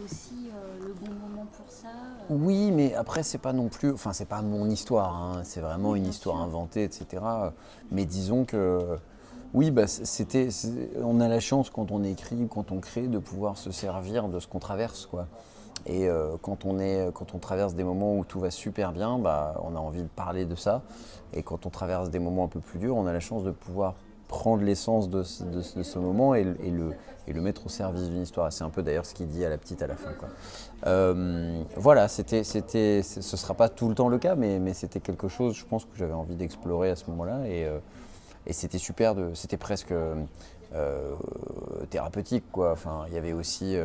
aussi le bon moment pour ça. Oui, mais après, c'est pas non plus. Enfin, c'est pas mon histoire, hein, c'est vraiment Oui, une bien histoire sûr. inventée, etc. Mais disons que. Oui, bah, on a la chance quand on écrit ou quand on crée de pouvoir se servir de ce qu'on traverse, quoi. Et quand on traverse des moments où tout va super bien, bah, on a envie de parler de ça. Et quand on traverse des moments un peu plus durs, on a la chance de pouvoir prendre l'essence de ce moment et le mettre au service d'une histoire. C'est un peu d'ailleurs ce qu'il dit à la petite à la fin, quoi. Voilà, ce ne sera pas tout le temps le cas, mais c'était quelque chose, je pense, que j'avais envie d'explorer à ce moment-là. Et c'était super, c'était presque thérapeutique, quoi. Enfin, il y avait aussi,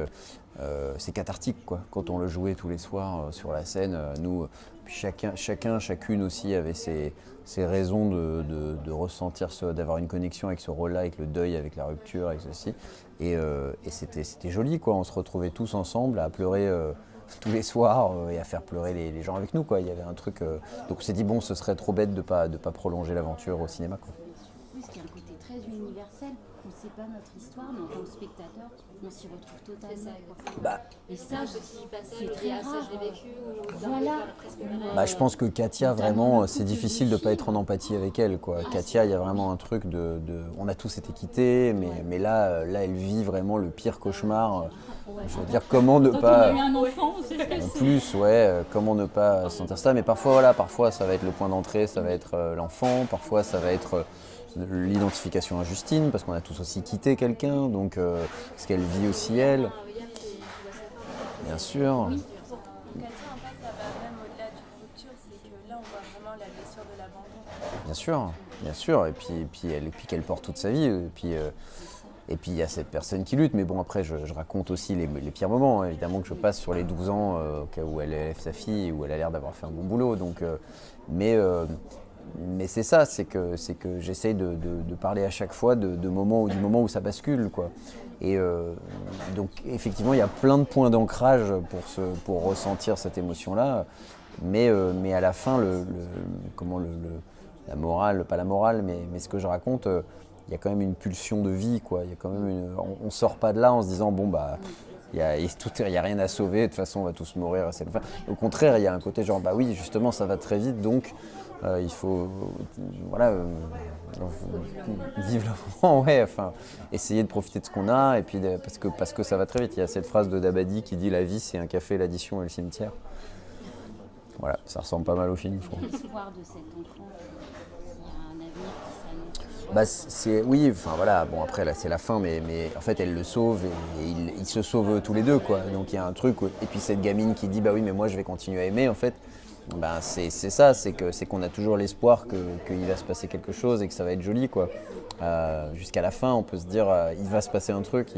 c'est cathartique, quoi. Quand on le jouait tous les soirs sur la scène, nous, puis chacune aussi avait ses raisons de ressentir, d'avoir une connexion avec ce rôle-là, avec le deuil, avec la rupture, avec ceci. Et c'était joli, quoi. On se retrouvait tous ensemble à pleurer. Tous les soirs et à faire pleurer les gens avec nous, quoi. Il y avait un truc. Donc on s'est dit bon, ce serait trop bête de pas prolonger l'aventure au cinéma, quoi. Oui, ce qui a un côté très universel. On ne sait pas notre histoire, mais en tant que spectateur, on s'y retrouve totalement. Bah, Et ça, c'est je très dis, ah, ça, rare. je l'ai vécu, ou Voilà. presque je pense que Katia, Notamment vraiment, le c'est couple difficile de de ne pas être en filles. empathie avec elle, quoi. Katia, il y a vraiment un truc on a tous été quittés, mais là, elle vit vraiment le pire cauchemar. Je veux dire, comment ne Quand on pas. a eu un enfant, on sait ce que En c'est. plus, ouais, comment ne pas sentir ça. Mais parfois, voilà, parfois ça va être le point d'entrée, ça va être l'enfant, parfois ça va être l'identification à Justine, parce qu'on a tous aussi quitté quelqu'un, donc ce qu'elle vit aussi elle, William qui voit sa femme. bien sûr. Oui. Katia, en fait, ça va même au-delà d'une rupture, c'est que là, on voit vraiment la blessure de l'abandon. Bien sûr, et puis qu'elle porte toute sa vie, et puis il y a cette personne qui lutte, mais bon après je raconte aussi les pires moments, hein. Évidemment que je passe sur les 12 ans au cas où elle élève sa fille et où elle a l'air d'avoir fait un bon boulot, donc, mais, euh, mais c'est ça, c'est que j'essaye de parler à chaque fois du moment où ça bascule, quoi. Et donc effectivement il y a plein de points d'ancrage pour ressentir cette émotion-là, mais à la fin la morale, pas la morale, mais ce que je raconte, il y a quand même une pulsion de vie, quoi. Il y a quand même on sort pas de là en se disant bon bah il y a rien à sauver, de toute façon on va tous mourir. Au contraire, il y a un côté genre bah oui justement ça va très vite, donc il faut voilà vivre le moment, ouais, enfin essayer de profiter de ce qu'on a et puis parce que ça va très vite. Il y a cette phrase de Dabadi qui dit la vie c'est un café, l'addition et le cimetière. Voilà, ça ressemble pas mal au film, je trouve. L'espoir de cet enfant qui a un avenir qui s'annonce. Bah oui, enfin voilà, bon après là c'est la fin, mais en fait elle le sauve et ils se sauvent tous les deux, quoi. Donc il y a un truc, et puis cette gamine qui dit bah oui mais moi je vais continuer à aimer, en fait, bah c'est ça, c'est qu'on a toujours l'espoir qu'il va se passer quelque chose et que ça va être joli, quoi. Jusqu'à la fin on peut se dire il va se passer un truc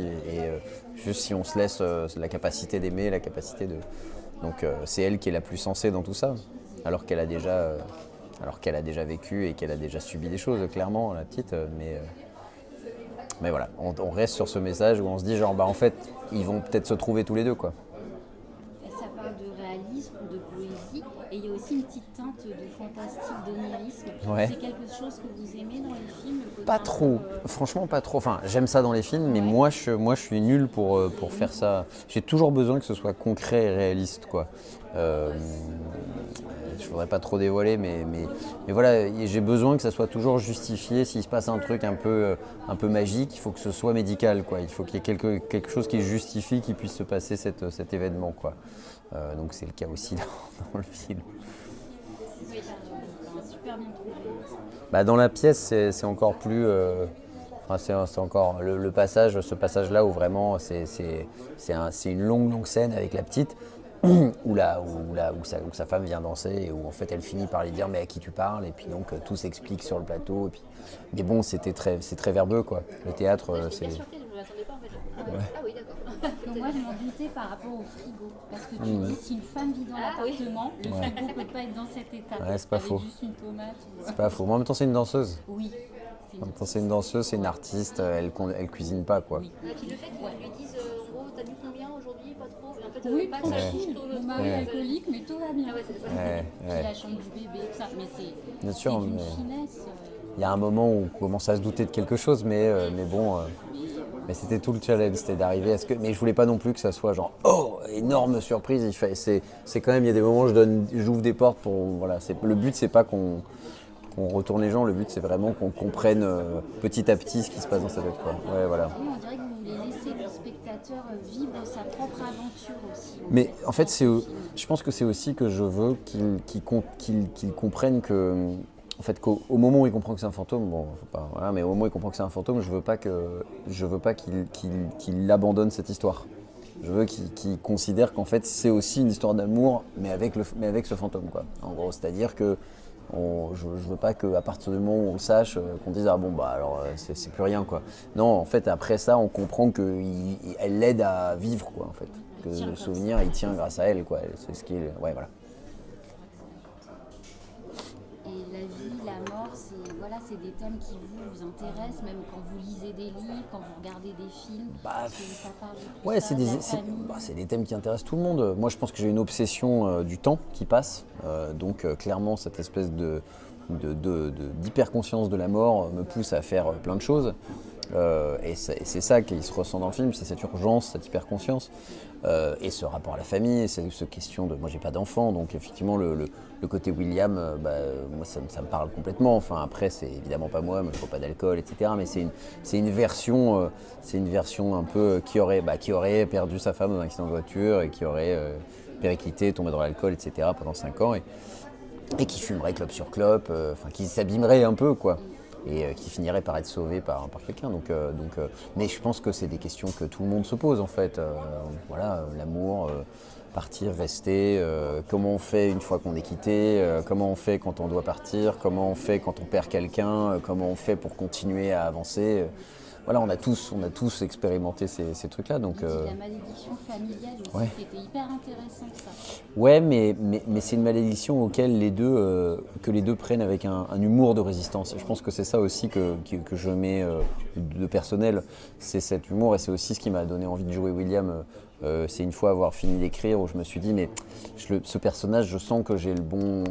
juste si on se laisse la capacité d'aimer, la capacité de... Donc c'est elle qui est la plus sensée dans tout ça, alors qu'elle a déjà vécu et qu'elle a déjà subi des choses, clairement, la petite. Mais voilà, on reste sur ce message où on se dit genre bah en fait ils vont peut-être se trouver tous les deux, quoi. Ça parle de réalisme, de poésie, et il y a aussi une petite teinte de fantastique, d'onirisme. Ouais. C'est quelque chose que vous aimez dans les films, le côté Pas un peu, trop, franchement pas trop. Enfin, j'aime ça dans les films, mais Ouais. moi je suis nul pour faire ça. J'ai toujours besoin que ce soit concret et réaliste, quoi. Je voudrais pas trop dévoiler, mais voilà, j'ai besoin que ça soit toujours justifié. S'il se passe un truc un peu magique, il faut que ce soit médical, quoi. Il faut qu'il y ait quelque chose qui justifie qu'il puisse se passer cet événement, quoi. Donc c'est le cas aussi dans le film. super bien trouvé. Bah, dans la pièce, c'est encore plus. Enfin, c'est encore ce passage-là où vraiment c'est une longue scène avec la petite où sa femme vient danser et où en fait elle finit par lui dire mais à qui tu parles, et puis donc tout s'explique sur le plateau, et puis mais bon c'est très verbeux, quoi. Le théâtre c'est. Je suis surprise, je ne m'attendais pas en fait. Ah oui, d'accord. Donc moi je m'en doutais par rapport au frigo, parce que tu dis si une femme vit dans l'appartement, le frigo ne peut pas être dans cet état. Ouais, c'est pas avec faux. juste une tomate. C'est pas faux. Mais en même temps c'est une danseuse. Oui. En même temps c'est une danseuse, c'est une artiste, elle cuisine pas, quoi. Oui. Qui le fait qu'ils lui disent en gros, t'as bu combien aujourd'hui? Pas trop. Et en fait, Oui, pas que ça tranquille. tourne Mon trop. mari est alcoolique, mais tout va bien. Ah ouais, c'est ça. Ouais. Puis la chambre du bébé, tout ça. Mais c'est Bien sûr, d'une mais finesse. il y a un moment où on commence à se douter de quelque chose, mais bon, mais c'était tout le challenge, c'était d'arriver à ce que. Mais je voulais pas non plus que ça soit genre oh énorme surprise. C'est quand même, il y a des moments où j'ouvre des portes pour, voilà, le but c'est pas qu'on retourne les gens, le but c'est vraiment qu'on comprenne petit à petit ce qui se passe dans sa tête, quoi. Ouais, voilà. Oui, on dirait que vous voulez laisser le spectateur vivre sa propre aventure aussi. Mais en fait, je pense que c'est aussi que je veux qu'il comprenne que, en fait, qu'au moment où il comprend que c'est un fantôme, bon, faut pas, voilà, mais au moment où il comprend que c'est un fantôme, je veux pas qu'il abandonne cette histoire. Je veux qu'il considère qu'en fait, c'est aussi une histoire d'amour, mais avec ce fantôme, quoi. En gros, c'est-à-dire que je veux pas qu'à partir du moment où on le sache, qu'on dise ah bon bah alors c'est plus rien, quoi. Non, en fait après ça on comprend qu'elle l'aide à vivre, quoi, en fait. Que le souvenir il tient grâce à elle, quoi. C'est ce qui est, ouais, voilà. Et la vie, la mort, c'est des thèmes qui vous intéressent, même quand vous lisez des livres, quand vous regardez des films. Ça parle de tout Ouais, ça, de la famille. c'est des thèmes qui intéressent tout le monde. Moi, je pense que j'ai une obsession du temps qui passe. Donc, clairement, cette espèce d'hyper-conscience de la mort me pousse à faire plein de choses. Et c'est ça qui se ressent dans le film, c'est cette urgence, cette hyper-conscience. Et ce rapport à la famille, c'est ce question de... Moi, j'ai pas d'enfant, donc effectivement, le côté William, moi, ça me parle complètement. Enfin, après, c'est évidemment pas moi, je bois pas d'alcool, etc. Mais c'est une version un peu qui aurait perdu sa femme dans un accident de voiture et qui aurait périclité, tombé dans l'alcool, etc. pendant 5 ans et qui fumerait clope sur clope, qui s'abîmerait un peu, quoi. Et qui finirait par être sauvé par quelqu'un. Mais je pense que c'est des questions que tout le monde se pose, en fait. Voilà, l'amour, partir, rester, comment on fait une fois qu'on est quitté, comment on fait quand on doit partir, comment on fait quand on perd quelqu'un, comment on fait pour continuer à avancer. Voilà, on a tous expérimenté ces trucs-là. Donc, La malédiction familiale aussi, ouais. c'était hyper intéressant ça. Ouais, mais c'est une malédiction auquel que les deux prennent avec un humour de résistance. Je pense que c'est ça aussi que je mets de personnel, c'est cet humour, et c'est aussi ce qui m'a donné envie de jouer William. C'est une fois avoir fini d'écrire où je me suis dit mais ce personnage, je sens que j'ai le bon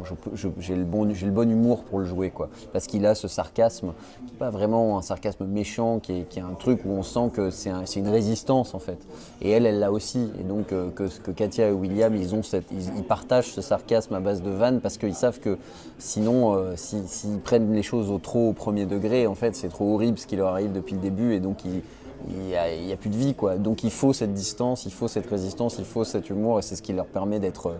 humour pour le jouer, quoi, parce qu'il a ce sarcasme qui n'est pas vraiment un sarcasme méchant, qui est un truc où on sent que c'est une résistance, en fait, et elle l'a aussi, et donc que Katia et William ils partagent ce sarcasme à base de vannes, parce qu'ils savent que sinon s'ils prennent les choses au premier degré, en fait c'est trop horrible ce qui leur arrive depuis le début, et donc il y a plus de vie, quoi. Donc il faut cette distance, il faut cette résistance, il faut cet humour, et c'est ce qui leur permet d'être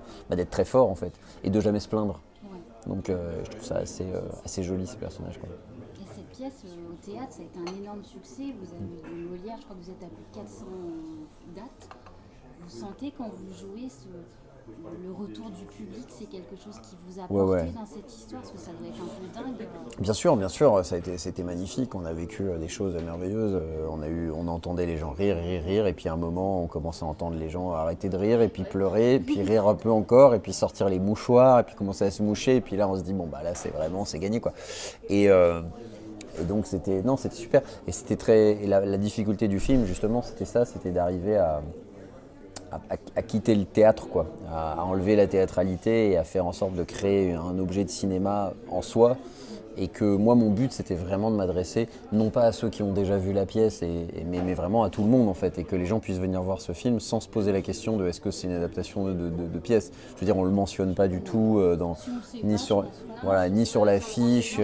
très fort, en fait, et de jamais se plaindre. Ouais. Donc je trouve ça assez joli, ces personnages, quoi. Et cette pièce au théâtre, ça a été un énorme succès. Vous avez eu Molière, je crois que vous êtes à plus de 400 dates. Vous sentez quand vous jouez le retour du public, c'est quelque chose qui vous a porté dans cette histoire, parce que ça doit être un peu dingue. Bien sûr, ça a été magnifique, on a vécu des choses merveilleuses, on entendait les gens rire, et puis à un moment on commençait à entendre les gens arrêter de rire, et puis pleurer, et puis rire un peu encore, et puis sortir les mouchoirs, et puis commencer à se moucher, et puis là on se dit bon bah là c'est gagné, quoi. Et donc c'était super, et la difficulté du film, justement, c'était d'arriver à quitter le théâtre, quoi, à enlever la théâtralité et à faire en sorte de créer un objet de cinéma en soi. Et que moi, mon but, c'était vraiment de m'adresser, non pas à ceux qui ont déjà vu la pièce, mais vraiment à tout le monde, en fait, et que les gens puissent venir voir ce film sans se poser la question de est-ce que c'est une adaptation de pièce. Je veux dire, on le mentionne pas du tout ni sur l'affiche.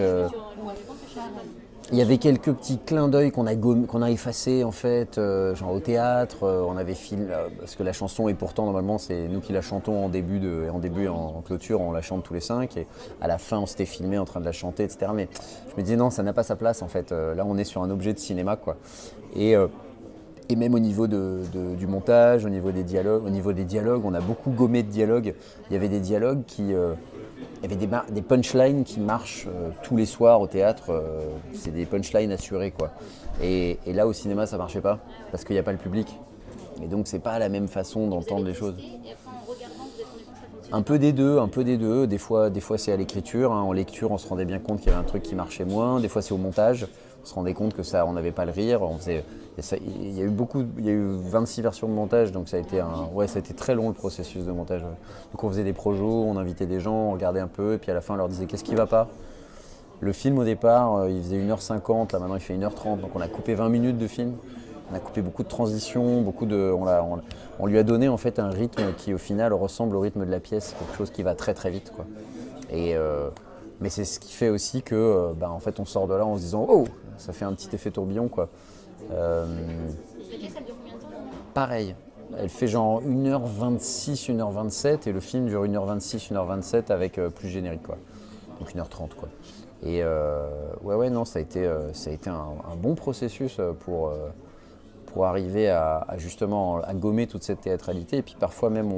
Il y avait quelques petits clins d'œil qu'on a effacés, en fait, genre au théâtre, on avait filmé, parce que la chanson, et pourtant normalement c'est nous qui la chantons en début en clôture, on la chante tous les 5, et à la fin on s'était filmé en train de la chanter, etc. Mais je me disais non, ça n'a pas sa place, en fait, là on est sur un objet de cinéma, quoi. Et même au niveau du montage, au niveau des dialogues, on a beaucoup gommé de dialogues. Il y avait des dialogues il y avait des punchlines qui marchent tous les soirs au théâtre, c'est des punchlines assurées, quoi. Et là au cinéma ça marchait pas, parce qu'il n'y a pas le public. Et donc c'est pas la même façon d'entendre les choses. Un peu des deux. Des fois c'est à l'écriture, hein. En lecture on se rendait bien compte qu'il y avait un truc qui marchait moins, des fois c'est au montage. On se rendait compte que on n'avait pas le rire. Il y a eu 26 versions de montage, donc ça a été très long, le processus de montage. Donc on faisait des projos, on invitait des gens, on regardait un peu, et puis à la fin on leur disait qu'est-ce qui va pas. Le film au départ, il faisait 1h50, là maintenant il fait 1h30, donc on a coupé 20 minutes de film. On a coupé beaucoup de transitions, on lui a donné en fait un rythme qui au final ressemble au rythme de la pièce, quelque chose qui va très très vite, quoi. Et, mais c'est ce qui fait aussi que en fait on sort de là en se disant oh, ça fait un petit effet tourbillon, quoi. La pièce, elle dure combien de temps? Pareil, elle fait genre 1h26, 1h27 et le film dure 1h26, 1h27 avec plus générique, quoi. Donc 1h30, quoi. Et ouais, non, ça a été un bon processus pour arriver à justement à gommer toute cette théâtralité. Et puis parfois même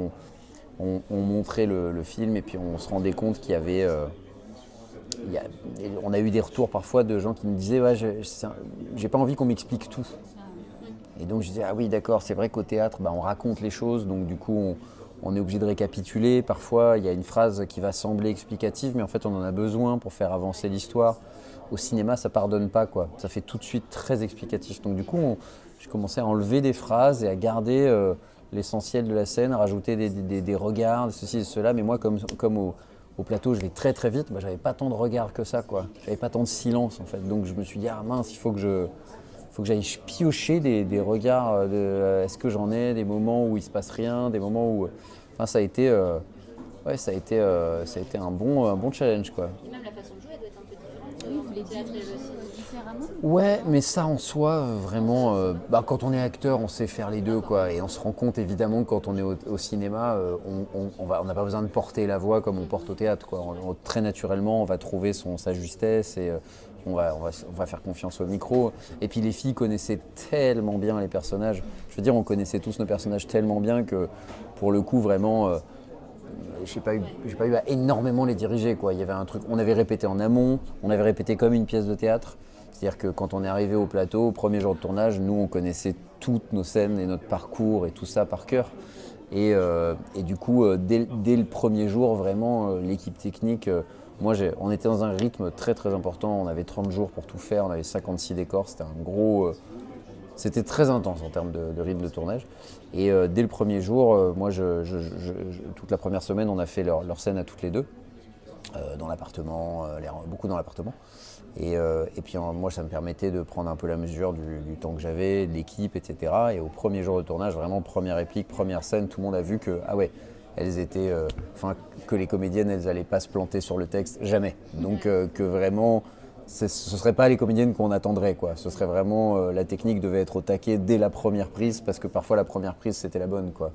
on montrait le film et puis on se rendait compte qu'il y avait... on a eu des retours parfois de gens qui me disaient ouais, j'ai pas envie qu'on m'explique tout. Et donc je disais ah oui d'accord, c'est vrai qu'au théâtre on raconte les choses, donc du coup on est obligé de récapituler. Parfois il y a une phrase qui va sembler explicative mais en fait on en a besoin pour faire avancer l'histoire. Au cinéma ça pardonne pas, quoi, ça fait tout de suite très explicatif. Donc du coup j'ai commencé à enlever des phrases et à garder l'essentiel de la scène, à rajouter des regards, ceci et cela. Mais moi comme au plateau je vais très très vite, j'avais pas tant de regards que ça, quoi. J'avais pas tant de silence en fait. Donc je me suis dit ah mince, il faut que j'aille piocher des regards, est-ce que j'en ai, des moments où il se passe rien, des moments où... Enfin ça a été un bon challenge, quoi. Et même la façon de jouer, elle doit être un peu différente. Oui, vous entre les le théâtre et le dirigez cinéma. différemment. Ouais, mais ça en soi, vraiment, quand on est acteur, on sait faire les deux, quoi. Et on se rend compte évidemment que quand on est au cinéma, on n'a pas besoin de porter la voix comme on porte au théâtre, quoi. Très naturellement, on va trouver sa justesse et on va faire confiance au micro. Et puis les filles connaissaient tellement bien les personnages. Je veux dire, on connaissait tous nos personnages tellement bien que pour le coup, vraiment... j'ai pas eu à énormément les diriger, quoi. Il y avait un truc, on avait répété en amont, on avait répété comme une pièce de théâtre. C'est-à-dire que quand on est arrivé au plateau, au premier jour de tournage, nous on connaissait toutes nos scènes et notre parcours et tout ça par cœur. Et du coup, dès le premier jour, vraiment, l'équipe technique, on était dans un rythme très très important. On avait 30 jours pour tout faire, on avait 56 décors, c'était un gros... C'était très intense en termes de rythme de tournage. Et dès le premier jour, toute la première semaine, on a fait leur scène à toutes les deux, dans l'appartement, beaucoup dans l'appartement. Et puis moi, ça me permettait de prendre un peu la mesure du temps que j'avais, de l'équipe, etc. Et au premier jour de tournage, vraiment première réplique, première scène, tout le monde a vu que, ah ouais, elles étaient, que les comédiennes, elles n'allaient pas se planter sur le texte, jamais. Donc que vraiment... ce ne serait pas les comédiennes qu'on attendrait, quoi. Ce serait vraiment la technique devait être au taquet dès la première prise, parce que parfois la première prise c'était la bonne, quoi.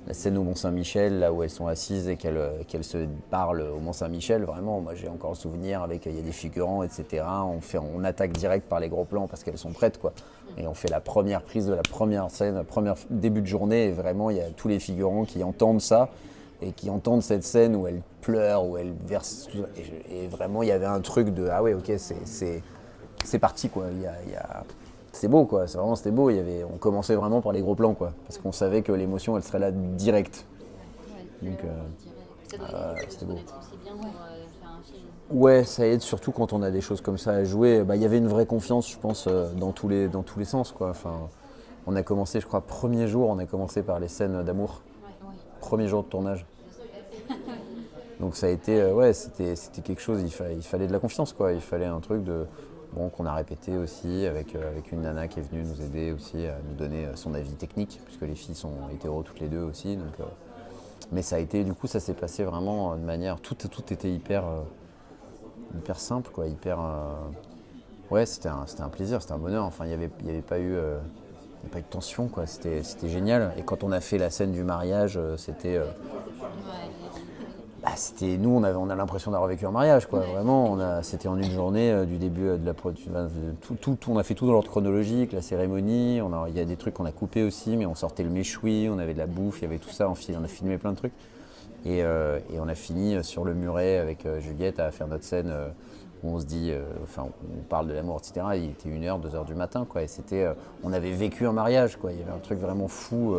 La scène au Mont-Saint-Michel, là où elles sont assises et qu'elles se parlent au Mont-Saint-Michel, vraiment, moi j'ai encore le souvenir avec il y a des figurants, etc. On attaque direct par les gros plans parce qu'elles sont prêtes, quoi. Et on fait la première prise de la première scène, début de journée, et vraiment il y a tous les figurants qui entendent ça. Et qui entendent cette scène où elle pleure, où elle verse. Et vraiment, il y avait un truc de ah ouais, ok, c'est parti, quoi. C'est beau, quoi. C'était beau. On commençait vraiment par les gros plans, quoi. Parce qu'on savait que l'émotion, elle serait là direct. Donc, Ça doit aider de se c'était beau. connaître aussi bien pour faire un film. Ouais, ça aide surtout quand on a des choses comme ça à jouer. Il y avait une vraie confiance, je pense, dans tous les sens, quoi. Enfin, on a commencé, je crois, premier jour, on a commencé par les scènes d'amour. Premier jour de tournage. Donc ça a été, c'était quelque chose, il fallait de la confiance, quoi. Il fallait un truc qu'on a répété aussi avec une nana qui est venue nous aider aussi à nous donner son avis technique, puisque les filles sont hétéros toutes les deux aussi. Donc, mais ça a été, du coup, ça s'est passé vraiment de manière, tout était hyper simple, quoi, ouais, c'était un plaisir, c'était un bonheur. Enfin, il y avait pas eu de tension, quoi. C'était génial. Et quand on a fait la scène du mariage, c'était... nous, on a l'impression d'avoir vécu un mariage, quoi. Vraiment, c'était en une journée du début de la on a fait tout dans l'ordre chronologique, la cérémonie. Il y a des trucs qu'on a coupés aussi, mais on sortait le méchoui, on avait de la bouffe, il y avait tout ça. On a filmé plein de trucs. Et on a fini sur le muret avec Juliette à faire notre scène où on se dit, on parle de l'amour, etc. Il était 1h, 2h du matin, quoi. Et on avait vécu un mariage, quoi. Il y avait un truc vraiment fou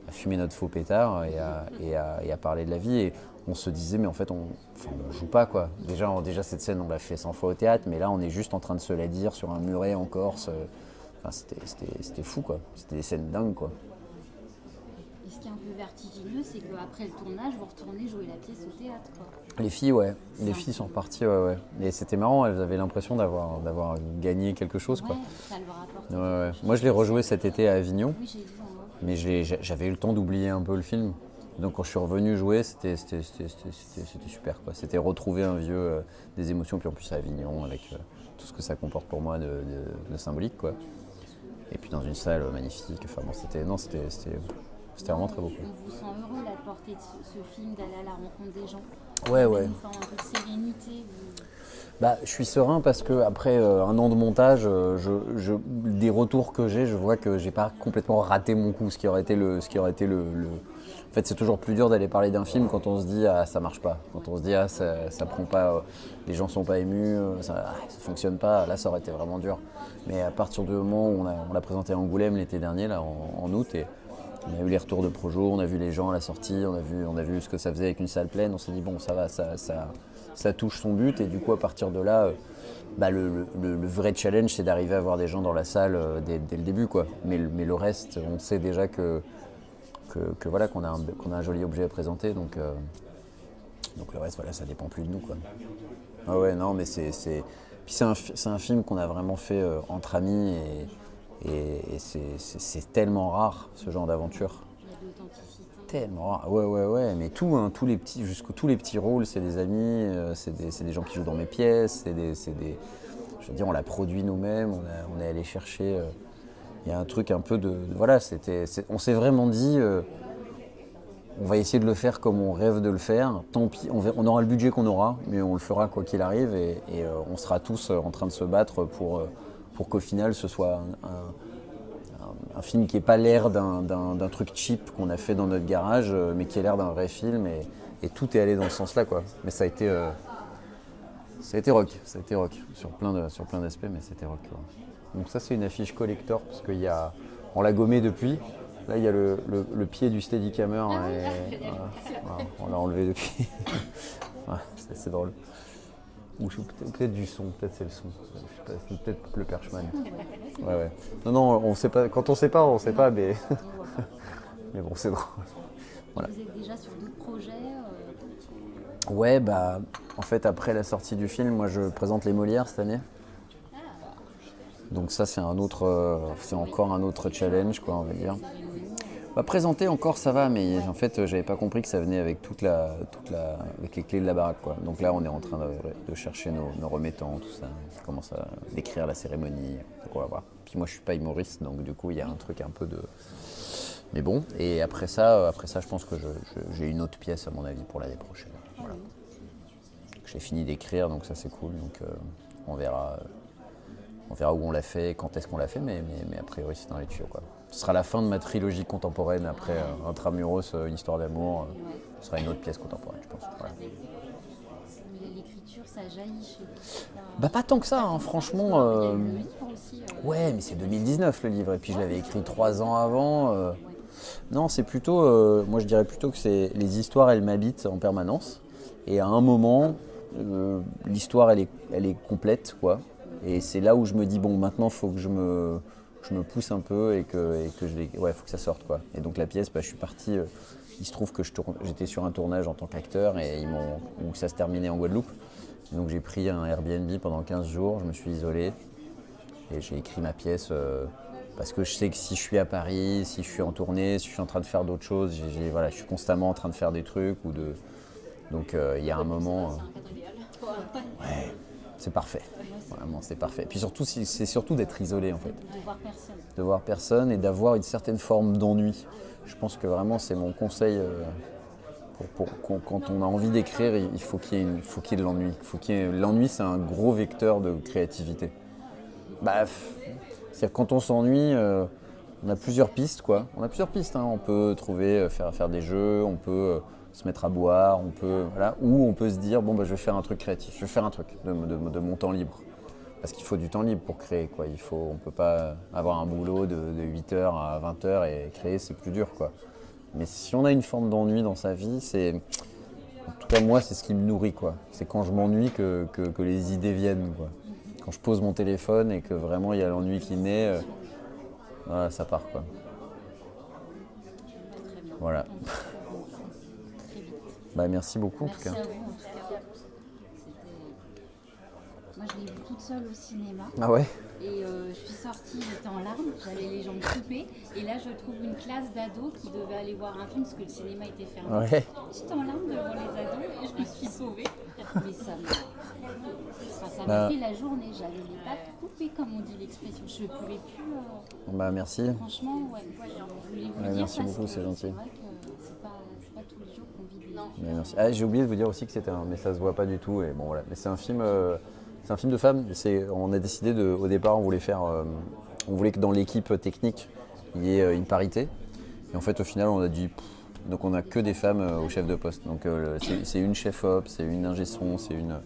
à fumer notre faux pétard et à parler de la vie. Et on se disait, mais en fait, on joue pas, quoi. Déjà, cette scène, on l'a fait 100 fois au théâtre, mais là, on est juste en train de se la dire sur un muret en Corse. C'était fou, quoi. C'était des scènes dingues, quoi. Et ce qui est un peu peu vertigineux, c'est qu'après le tournage, vous retournez jouer la pièce au théâtre, quoi. Les filles, ouais. Les filles sont reparties, ouais. Et c'était marrant, elles avaient l'impression d'avoir gagné quelque chose, quoi. Ouais, ça leur apporte. Ouais. Moi, je l'ai rejoué cet été à Avignon, Oui, j'ai vu en off. mais j'avais eu le temps d'oublier un peu le film. Donc quand je suis revenu jouer, c'était super, quoi. C'était retrouver des émotions, puis en plus à Avignon, avec tout ce que ça comporte pour moi de symbolique, quoi. Et puis dans une salle magnifique. Enfin bon, c'était vraiment très beau, quoi. On vous sent heureux là, de porter ce film, d'aller à la rencontre des gens. Ouais. Une forme un peu de sérénité. Bah, je suis serein parce que après un an de montage, des retours que j'ai, je vois que j'ai pas complètement raté mon coup. Ce qui aurait été En fait, c'est toujours plus dur d'aller parler d'un film quand on se dit ah ça marche pas, quand on se dit ah ça prend pas, les gens sont pas émus, ça fonctionne pas. Là, ça aurait été vraiment dur. Mais à partir du moment où on l'a présenté à Angoulême l'été dernier, là en août, et on a eu les retours de Projo, on a vu les gens à la sortie, on a vu ce que ça faisait avec une salle pleine. On s'est dit bon, ça va, ça touche son but. Et du coup, à partir de là, le vrai challenge, c'est d'arriver à avoir des gens dans la salle dès le début, quoi. Mais le reste, on sait déjà que voilà, qu'on a un joli objet à présenter. Donc le reste, voilà, ça dépend plus de nous, quoi. Ah ouais, non, mais puis c'est un film qu'on a vraiment fait entre amis et c'est tellement rare, ce genre d'aventure. Il y a de l'authenticité. Tellement rare. Ouais, mais tous les petits rôles, c'est des amis, c'est des gens qui jouent dans mes pièces, je veux dire, on l'a produit nous-mêmes, on est allé chercher. Il y a un truc un peu voilà, on s'est vraiment dit, on va essayer de le faire comme on rêve de le faire. Tant pis, on aura le budget qu'on aura, mais on le fera quoi qu'il arrive, et on sera tous en train de se battre pour qu'au final ce soit un film qui n'ait pas l'air d'un truc cheap qu'on a fait dans notre garage, mais qui a l'air d'un vrai film, et tout est allé dans ce sens-là, quoi. Mais ça a été rock, sur plein d'aspects, mais c'était rock, quoi. Donc ça, c'est une affiche collector, parce on l'a gommé depuis. Là, il y a le pied du Steadicammer, on l'a enlevé depuis. Ouais, c'est drôle. Ou peut-être du son, peut-être c'est le son. Je sais pas, c'est peut-être le Perchman. Ouais. Non, on sait pas. Quand on sait pas, on sait pas, mais mais bon, c'est drôle. Voilà. Vous êtes déjà sur d'autres projets Ouais, en fait, après la sortie du film, moi, je présente les Molières cette année. Donc ça, c'est encore un autre challenge, quoi, on va dire. Présenter encore, ça va, mais en fait, j'avais pas compris que ça venait avec avec les clés de la baraque, quoi. Donc là, on est en train de chercher nos remettants, tout ça. On commence à décrire la cérémonie. Donc on va voir. Puis moi, je suis pas humoriste, donc du coup, il y a un truc un peu de. Mais bon, et après ça, je pense que j'ai une autre pièce, à mon avis, pour l'année prochaine. Voilà. J'ai fini d'écrire, donc ça, c'est cool. Donc on verra où on l'a fait, quand est-ce qu'on l'a fait, mais a priori, c'est dans les tuyaux, quoi. Ce sera la fin de ma trilogie contemporaine après Intramuros, une histoire d'amour. Ce sera une autre pièce contemporaine, je pense. Voilà. L'écriture, ça jaillit chez vous? Pas tant que ça, hein, franchement. Il y a eu le livre aussi. Ouais, mais c'est 2019 le livre, et puis je l'avais écrit 3 ans avant. Non, c'est plutôt, moi je dirais plutôt que les histoires, elles m'habitent en permanence. Et à un moment, l'histoire, elle est complète, quoi. Et c'est là où je me dis, bon, maintenant, il faut que je me pousse un peu et que faut que ça sorte, quoi. Et donc la pièce, je suis parti, il se trouve que j'étais sur un tournage en tant qu'acteur et où ça se terminait en Guadeloupe. Donc j'ai pris un Airbnb pendant 15 jours, je me suis isolé et j'ai écrit ma pièce parce que je sais que si je suis à Paris, si je suis en tournée, si je suis en train de faire d'autres choses, je suis constamment en train de faire des trucs donc il y a un moment. Ouais, c'est parfait. Vraiment, c'est parfait. Puis surtout, c'est surtout d'être isolé, en fait. De voir personne. De voir personne et d'avoir une certaine forme d'ennui. Je pense que vraiment, c'est mon conseil. Quand on a envie d'écrire, il faut qu'il y ait de l'ennui. L'ennui, c'est un gros vecteur de créativité. C'est-à-dire quand on s'ennuie, on a plusieurs pistes, quoi. On a plusieurs pistes, hein. On peut faire des jeux, on peut se mettre à boire, ou on peut se dire je vais faire un truc créatif, je vais faire un truc de mon temps libre. Parce qu'il faut du temps libre pour créer, quoi. On peut pas avoir un boulot de 8h à 20h et créer, c'est plus dur, quoi. Mais si on a une forme d'ennui dans sa vie, en tout cas moi, c'est ce qui me nourrit, quoi. C'est quand je m'ennuie que les idées viennent, quoi. Quand je pose mon téléphone et que vraiment il y a l'ennui qui naît, ça part, quoi. Très bien. Voilà. On se retrouve très vite. Bah, merci beaucoup en tout Merci cas. à vous en tout cas. Moi je l'ai vu toute seule au cinéma Ah ouais. et je suis sortie, j'étais en larmes, j'avais les jambes coupées et là je trouve une classe d'ados qui devait aller voir un film parce que le cinéma était fermé. Ouais. J'étais en larmes devant les ados et je me suis sauvée. Mais ça m'a Bah. fait la journée, j'avais les pattes coupées comme on dit l'expression. Je ne pouvais plus. Bah merci. Franchement, ouais. Je voulais vous Ouais, dire merci parce beaucoup, que c'est gentil. C'est vrai que c'est pas tous les jours qu'on vit des... Mais merci. Ah, j'ai oublié de vous dire aussi que c'était mais ça se voit pas du tout. Et bon voilà. Mais c'est un film de femmes. On a décidé au départ, on voulait que dans l'équipe technique, il y ait une parité. Et en fait, au final, on a dit, donc on a que des femmes au chef de poste. Donc c'est une chef op, c'est une ingé son, c'est une.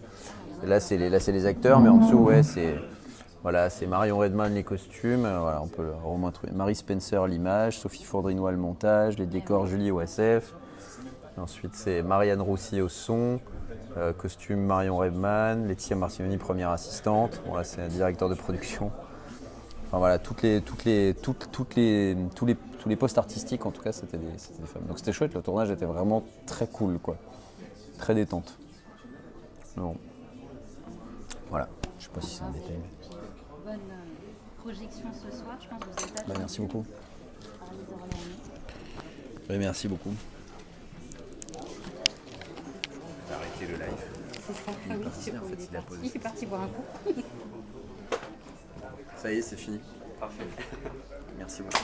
Et là, c'est les acteurs, mais en dessous, ouais, c'est Marion Redman les costumes. Voilà, on peut au moins trouver. Marie Spencer l'image, Sophie Fourdrinois le montage, les décors Julie OSF. Ensuite, c'est Marianne Roussy au son, costume Marion Redman, Laetitia Martignoni première assistante. Bon, là, c'est un directeur de production. Enfin voilà, tous les postes artistiques, en tout cas, c'était des femmes. Donc c'était chouette, le tournage était vraiment très cool, quoi. Très détente. Bon. Voilà, je sais pas si c'est un détail. Bonne projection ce soir, je pense que vous êtes Bah, merci beaucoup. par les Orléanais. Oui, merci beaucoup. Arrêtez le live. C'est ça, Il est oui, parti, c'est en bon, fait, il a posé il est parti boire un coup. Ça y est, c'est fini. Parfait. Merci beaucoup.